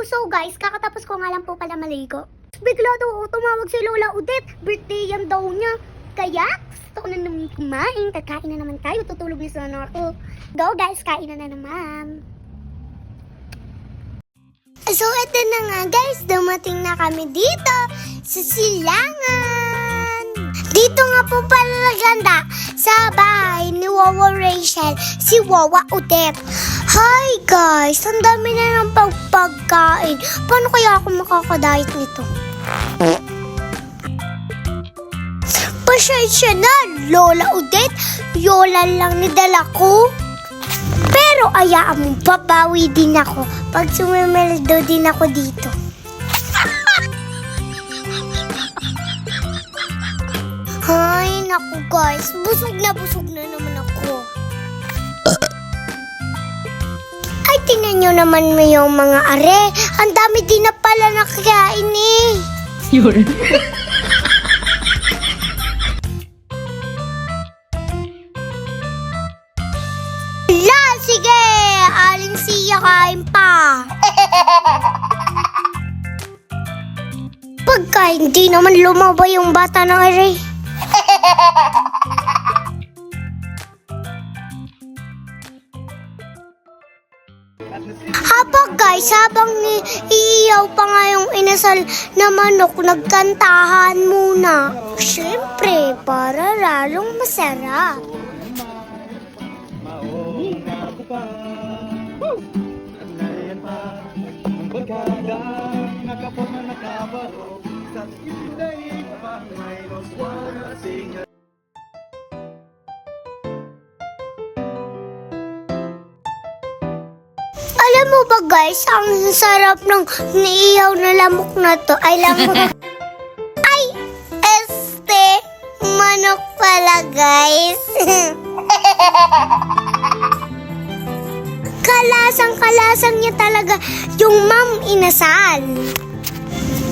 So guys, kakatapos ko nga lang po pala maligo. Bigla daw tumawag si Lola Odette. Birthday yan daw niya. Kaya, gusto ko na naman kumain. Kakain na naman tayo. Tutulog na sana ako. Go guys, kain na naman. So, eto na nga guys. Dumating na kami dito sa Silangan. Dito nga po pala naganda sa bahay ni Wawa Rachel, si Wawa Odette. Hi guys, ang dami na ng pagkain. Paano kaya ako makakadiet nito? Pasensya na, Lola Odette. Yola lang nidala ko. Pero ayaan mo, babawi din ako pag sumimeldo din ako dito. Ay, naku guys, busog na naman ako. Ay, tingnan nyo naman mo yung mga are. Ang dami din na pala nakakain eh. Yun. Sige, aling siya kain pa. Pagka hindi naman lumaba yung bata ng are. Habang iiyaw pa nga yung inasal na manok, nagkantahan muna. Siyempre, para lalong masarap. Alam mo ba guys, ang sarap ng niihaw na lamok na to ay lamok. Ay, manok pala guys. Kalasang niya talaga yung Mang Inasal.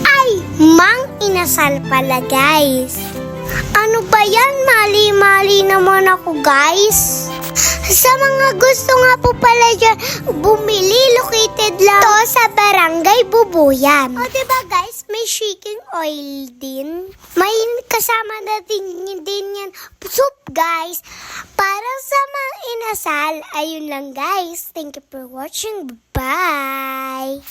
Ay, Mang Inasal pala guys. Ano ba yan? Mali-mali naman ako guys. Sa mga gusto nga po pala dyan, bumili, located lang to sa Barangay Bubuyan. O diba guys, may shaking oil din. May kasama na din yan soup guys. Para sa mga inasal, ayun lang guys. Thank you for watching. Bye!